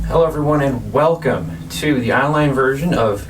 Hello everyone and welcome to the online version of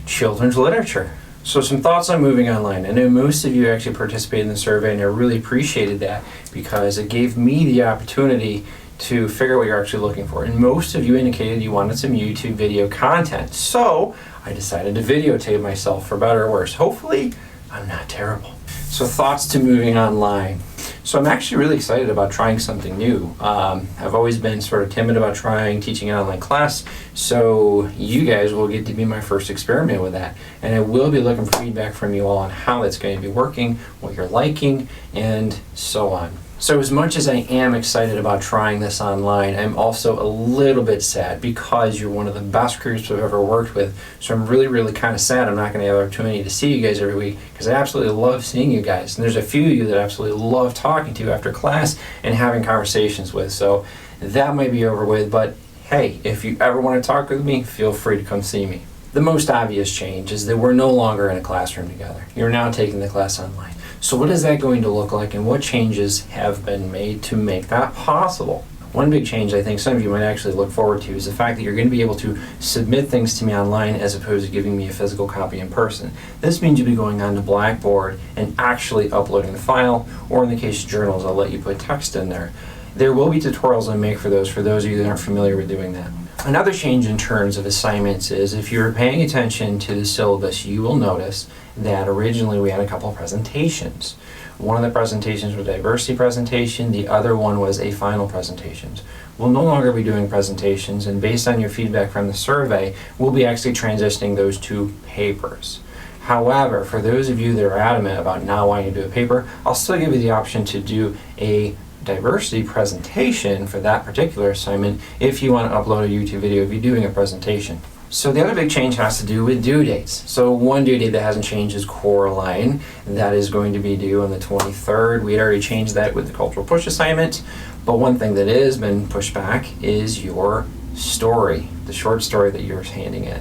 children's literature. So some thoughts on moving online. I know most of you actually participated in the survey and I really appreciated that because it gave me the opportunity to figure out what you're actually looking for. And most of you indicated you wanted some YouTube video content. So I decided to videotape myself for better or worse. Hopefully I'm not terrible. So thoughts to moving online. So I'm actually really excited about trying something new. I've always been sort of timid about teaching an online class, so you guys will get to be my first experiment with that. And I will be looking for feedback from you all on how it's going to be working, what you're liking, and so on. So as much as I am excited about trying this online, I'm also a little bit sad because you're one of the best groups I've ever worked with. So I'm really kind of sad I'm not going to have the opportunity to see you guys every week because I absolutely love seeing you guys. And there's a few of you that I absolutely love talking to after class and having conversations with. So that might be over with, but hey, if you ever want to talk with me, feel free to come see me. The most obvious change is that we're no longer in a classroom together. You're now taking the class online. So what is that going to look like and what changes have been made to make that possible? One big change I think some of you might actually look forward to is the fact that you're going to be able to submit things to me online as opposed to giving me a physical copy in person. This means you'll be going on to Blackboard and actually uploading the file, or in the case of journals, I'll let you put text in there. There will be tutorials I make for those of you that aren't familiar with doing that. Another change in terms of assignments is if you're paying attention to the syllabus, you will notice that originally we had a couple of presentations. One of the presentations was a diversity presentation, the other one was a final presentation. We'll no longer be doing presentations, and based on your feedback from the survey, we'll be actually transitioning those to papers. However, for those of you that are adamant about not wanting to do a paper, I'll still give you the option to do a diversity presentation for that particular assignment if you want to upload a YouTube video if you're doing a presentation. So the other big change has to do with due dates. So one due date that hasn't changed is Coraline. That is going to be due on the 23rd. We had already changed that with the cultural push assignment, but one thing that has been pushed back is your story, the short story that you're handing in.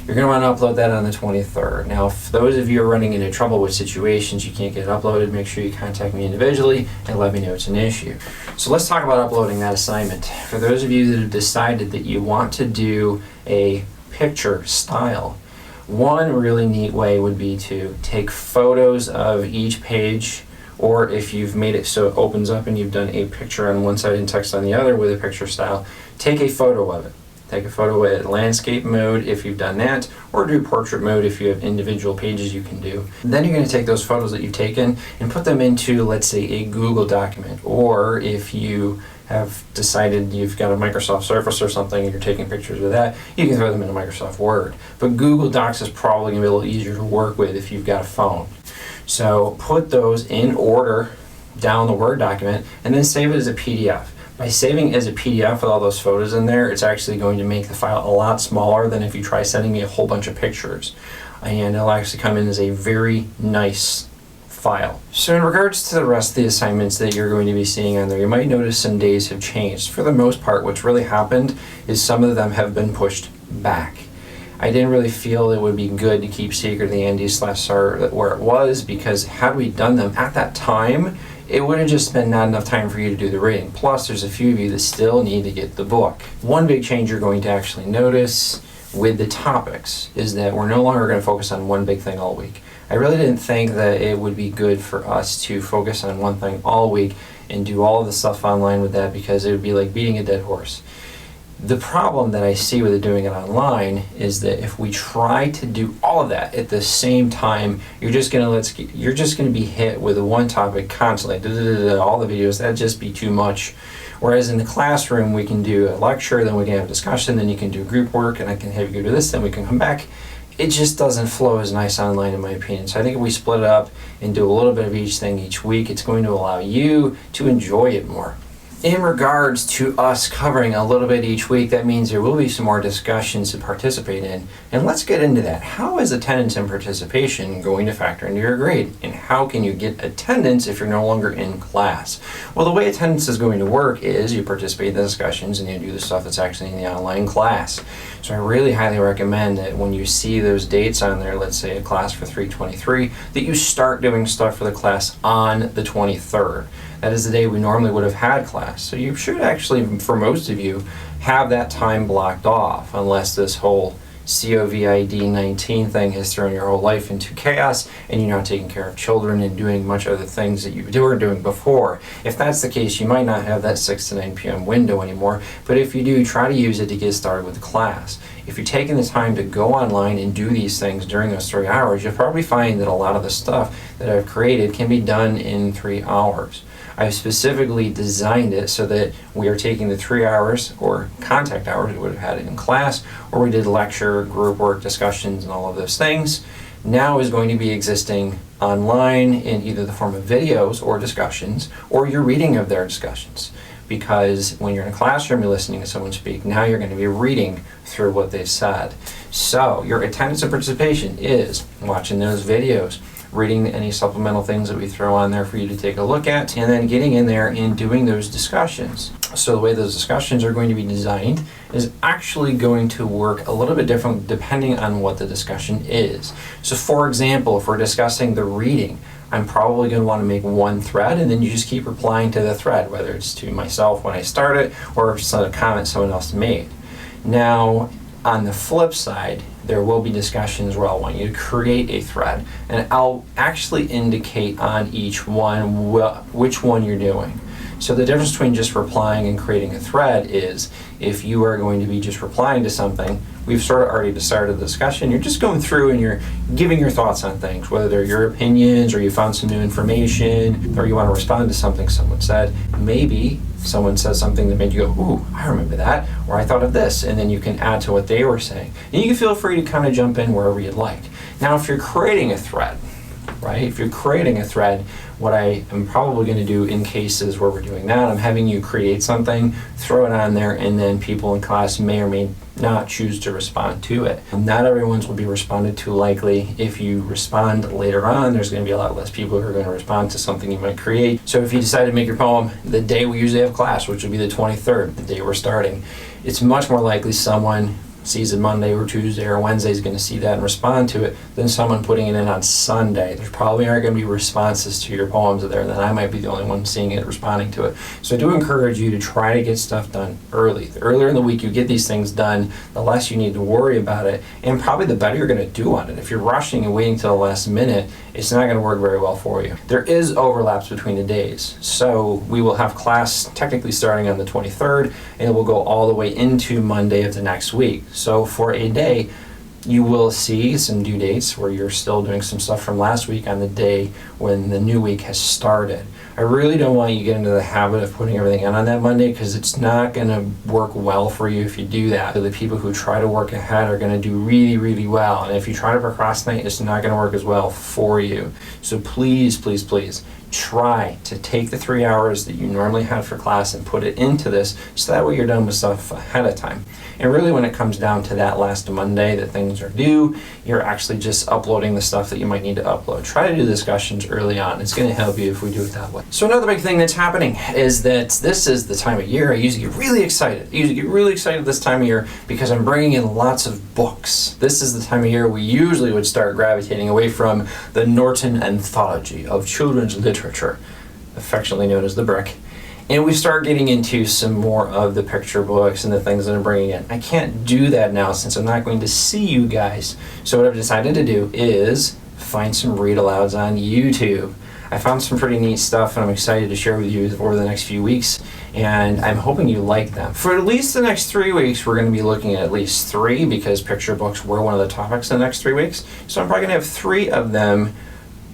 You're going to want to upload that on the 23rd. Now, if those of you are running into trouble with situations you can't get it uploaded, make sure you contact me individually and let me know it's an issue. So let's talk about uploading that assignment. For those of you that have decided that you want to do a picture style, one really neat way would be to take photos of each page, or if you've made it so it opens up and you've done a picture on one side and text on the other with a picture style, take a photo of it. Take a photo at landscape mode if you've done that, or do portrait mode if you have individual pages you can do. Then you're going to take those photos that you've taken and put them into, let's say, a Google document, or if you have decided you've got a Microsoft Surface or something and you're taking pictures with that, you can throw them into Microsoft Word. But Google Docs is probably going to be a little easier to work with if you've got a phone. So put those in order down the Word document and then save it as a PDF. By saving it as a PDF with all those photos in there, it's actually going to make the file a lot smaller than if you try sending me a whole bunch of pictures. And it'll actually come in as a very nice file. So in regards to the rest of the assignments that you're going to be seeing on there, you might notice some days have changed. For the most part, what's really happened is some of them have been pushed back. I didn't really feel it would be good to keep Secret of the Andes/SAR where it was, because had we done them at that time, it would have just been not enough time for you to do the reading. Plus, there's a few of you that still need to get the book. One big change you're going to actually notice with the topics is that we're no longer going to focus on one big thing all week. I really didn't think that it would be good for us to focus on one thing all week and do all of the stuff online with that, because it would be like beating a dead horse. The problem that I see with doing it online is that if we try to do all of that at the same time, you're just going to be hit with one topic constantly, all the videos. That'd just be too much. Whereas in the classroom, we can do a lecture, then we can have discussion, then you can do group work, and I can have you go do this, then we can come back. It just doesn't flow as nice online, in my opinion. So I think if we split it up and do a little bit of each thing each week, it's going to allow you to enjoy it more. In regards to us covering a little bit each week, that means there will be some more discussions to participate in. And let's get into that. How is attendance and participation going to factor into your grade? And how can you get attendance if you're no longer in class? Well, the way attendance is going to work is you participate in the discussions and you do the stuff that's actually in the online class. So I really highly recommend that when you see those dates on there, let's say a class for 323, that you start doing stuff for the class on the 23rd. That is the day we normally would have had class. So you should actually, for most of you, have that time blocked off, unless this whole COVID-19 thing has thrown your whole life into chaos and you're not taking care of children and doing much other things that you were doing before. If that's the case, you might not have that 6 to 9 p.m. window anymore, but if you do, try to use it to get started with class. If you're taking the time to go online and do these things during those 3 hours, you'll probably find that a lot of the stuff that I've created can be done in 3 hours. I've specifically designed it so that we are taking the 3 hours or contact hours we would have had it in class, or we did lecture, group work, discussions, and all of those things, now is going to be existing online in either the form of videos or discussions, or your reading of their discussions. Because when you're in a classroom, you're listening to someone speak, now you're going to be reading through what they said. So your attendance and participation is watching those videos, reading any supplemental things that we throw on there for you to take a look at, and then getting in there and doing those discussions. So the way those discussions are going to be designed is actually going to work a little bit different depending on what the discussion is. So for example, if we're discussing the reading, I'm probably going to want to make one thread, and then you just keep replying to the thread, whether it's to myself when I start it or if it's a comment someone else made. Now, on the flip side, there will be discussions where I'll want you to create a thread, and I'll actually indicate on each one which one you're doing. So the difference between just replying and creating a thread is if you are going to be just replying to something, we've sort of already started the discussion, you're just going through and you're giving your thoughts on things, whether they're your opinions or you found some new information or you want to respond to something someone said. Maybe someone says something that made you go, ooh, I remember that, or I thought of this, and then you can add to what they were saying. And you can feel free to kind of jump in wherever you'd like. Now, if you're creating a thread, right? If you're creating a thread, what I am probably going to do in cases where we're doing that, I'm having you create something, throw it on there, and then people in class may or may not choose to respond to it. Not everyone's will be responded to likely. If you respond later on, there's going to be a lot less people who are going to respond to something you might create. So if you decide to make your poem the day we usually have class, which would be the 23rd, the day we're starting, it's much more likely someone sees it Monday or Tuesday or Wednesday is going to see that and respond to it than someone putting it in on Sunday. There probably aren't going to be responses to your poems there, and then I might be the only one seeing it, responding to it. So I do encourage you to try to get stuff done early. The earlier in the week you get these things done, the less you need to worry about it, and probably the better you're going to do on it. If you're rushing and waiting till the last minute, it's not going to work very well for you. There is overlaps between the days. So we will have class technically starting on the 23rd, and it will go all the way into Monday of the next week. So for a day, you will see some due dates where you're still doing some stuff from last week on the day when the new week has started. I really don't want you to get into the habit of putting everything in on that Monday, because it's not going to work well for you if you do that. So the people who try to work ahead are going to do really, really well. And if you try to procrastinate, it's not going to work as well for you. So please, please, please try to take the 3 hours that you normally have for class and put it into this, so that way you're done with stuff ahead of time. And really when it comes down to that last Monday that things are due, you're actually just uploading the stuff that you might need to upload. Try to do discussions early on. It's going to help you if we do it that way. So another big thing that's happening is that this is the time of year I usually get really excited. I usually get really excited this time of year because I'm bringing in lots of books. This is the time of year we usually would start gravitating away from the Norton Anthology of Children's Literature, affectionately known as the Brick. And we start getting into some more of the picture books and the things that I'm bringing in. I can't do that now since I'm not going to see you guys. So what I've decided to do is find some read-alouds on YouTube. I found some pretty neat stuff and I'm excited to share with you over the next few weeks, and I'm hoping you like them. For at least the next 3 weeks, we're going to be looking at least 3, because picture books were one of the topics the next 3 weeks. So I'm probably going to have 3 of them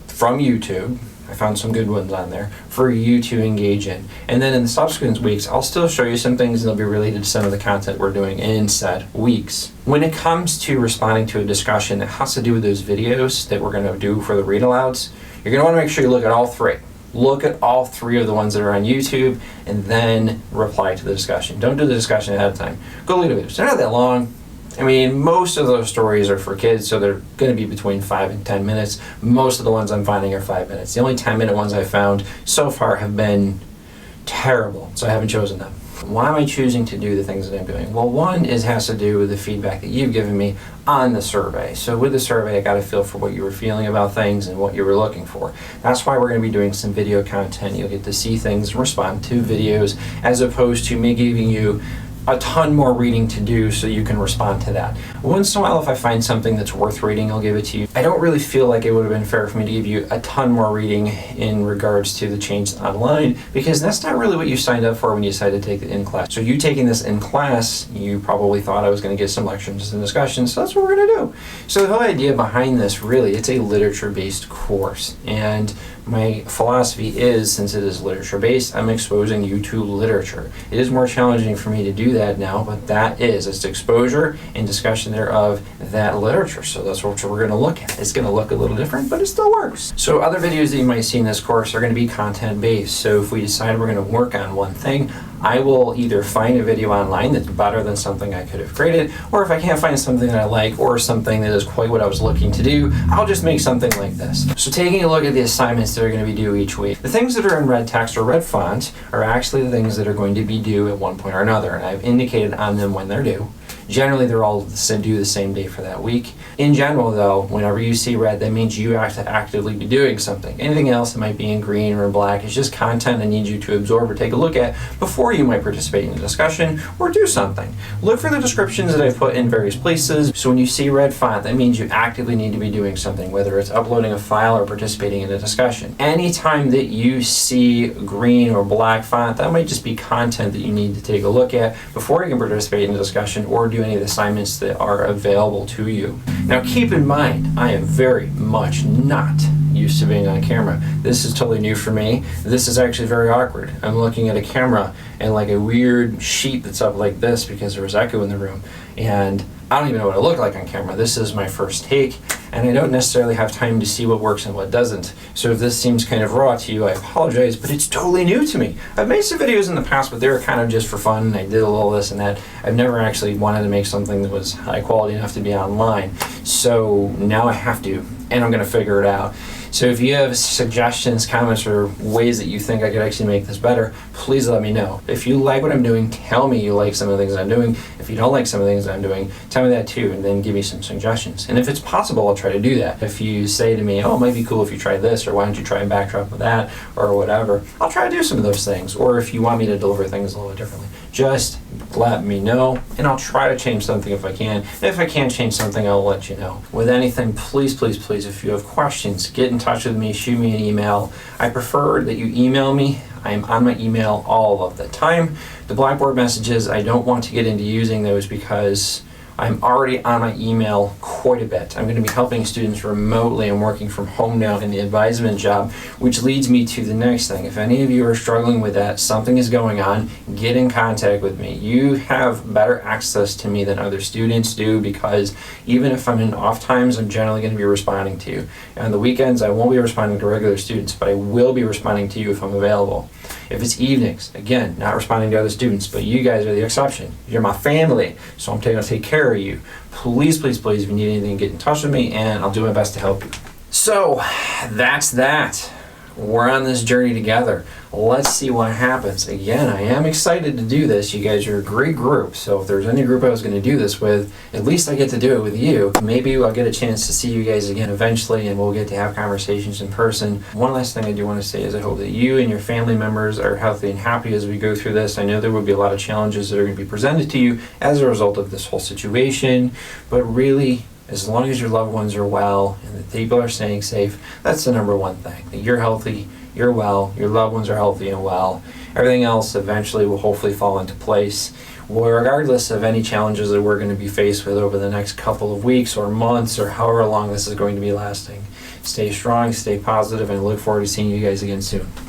from YouTube. I found some good ones on there for you to engage in. And then in the subsequent weeks, I'll still show you some things that'll be related to some of the content we're doing in said weeks. When it comes to responding to a discussion that has to do with those videos that we're going to do for the read-alouds, you're going to want to make sure you look at all 3. Look at all 3 of the ones that are on YouTube and then reply to the discussion. Don't do the discussion ahead of time. Go look at the videos. They're not that long. I mean, most of those stories are for kids, so they're going to be between 5 and 10 minutes. Most of the ones I'm finding are 5 minutes. The only 10-minute ones I've found so far have been terrible, so I haven't chosen them. Why am I choosing to do the things that I'm doing? Well, one has to do with the feedback that you've given me on the survey. So with the survey, I got a feel for what you were feeling about things and what you were looking for. That's why we're going to be doing some video content. You'll get to see things and respond to videos, as opposed to me giving you a ton more reading to do so you can respond to that. Once in a while, if I find something that's worth reading, I'll give it to you. I don't really feel like it would have been fair for me to give you a ton more reading in regards to the change online, because that's not really what you signed up for when you decided to take it in class. So you taking this in class, you probably thought I was going to get some lectures and discussions, so that's what we're going to do. So the whole idea behind this, really, it's a literature-based course, and my philosophy is, since it is literature-based, I'm exposing you to literature. It is more challenging for me to do that now, but it's exposure and discussion thereof that literature. So that's what we're going to look at. It's going to look a little different, but it still works. So other videos that you might see in this course are going to be content-based. So if we decide we're going to work on one thing, I will either find a video online that's better than something I could have created, or if I can't find something that I like or something that is quite what I was looking to do, I'll just make something like this. So taking a look at the assignments that are going to be due each week, the things that are in red text or red font are actually the things that are going to be due at one point or another, and I've indicated on them when they're due. Generally, they're all due the same day for that week. In general, though, whenever you see red, that means you have to actively be doing something. Anything else that might be in green or in black is just content I need you to absorb or take a look at before you might participate in a discussion or do something. Look for the descriptions that I've put in various places. So when you see red font, that means you actively need to be doing something, whether it's uploading a file or participating in a discussion. Anytime that you see green or black font, that might just be content that you need to take a look at before you can participate in a discussion or do any of the assignments that are available to you. Now keep in mind, I am very much not used to being on camera. This is totally new for me. This is actually very awkward. I'm looking at a camera and like a weird sheet that's up like this because there was echo in the room, and I don't even know what I look like on camera. This is my first take, and I don't necessarily have time to see what works and what doesn't. So if this seems kind of raw to you, I apologize, but it's totally new to me. I've made some videos in the past, but they were kind of just for fun, and I did a little this and that. I've never actually wanted to make something that was high quality enough to be online. So now I have to, and I'm gonna figure it out. So if you have suggestions, comments, or ways that you think I could actually make this better, please let me know. If you like what I'm doing, tell me you like some of the things I'm doing. If you don't like some of the things I'm doing, tell me that too, and then give me some suggestions. And if it's possible, I'll try to do that. If you say to me, oh, it might be cool if you try this, or why don't you try and backdrop with that, or whatever, I'll try to do some of those things. Or if you want me to deliver things a little bit differently, just let me know, and I'll try to change something if I can. And if I can't change something, I'll let you know. With anything, please, please, please, if you have questions, get in touch with me, shoot me an email. I prefer that you email me. I am on my email all of the time. The Blackboard messages, I don't want to get into using those because I'm already on my email quite a bit. I'm going to be helping students remotely. I'm working from home now in the advisement job, which leads me to the next thing. If any of you are struggling with that, something is going on, get in contact with me. You have better access to me than other students do, because even if I'm in off times, I'm generally going to be responding to you. On the weekends, I won't be responding to regular students, but I will be responding to you if I'm available. If it's evenings, again, not responding to other students, but you guys are the exception. You're my family, so I'm going to take care of you. Please, please, please, if you need anything, get in touch with me, and I'll do my best to help you. So, that's that. We're on this journey together. Let's see what happens. Again, I am excited to do this. You guys are a great group, so if there's any group I was going to do this with, at least I get to do it with you. Maybe I'll get a chance to see you guys again eventually, and we'll get to have conversations in person. One last thing I do want to say is I hope that you and your family members are healthy and happy as we go through this. I know there will be a lot of challenges that are going to be presented to you as a result of this whole situation, but really, as long as your loved ones are well and the people are staying safe, that's the number one thing. That you're healthy, you're well, your loved ones are healthy and well. Everything else eventually will hopefully fall into place. Well, regardless of any challenges that we're going to be faced with over the next couple of weeks or months or however long this is going to be lasting, stay strong, stay positive, and I look forward to seeing you guys again soon.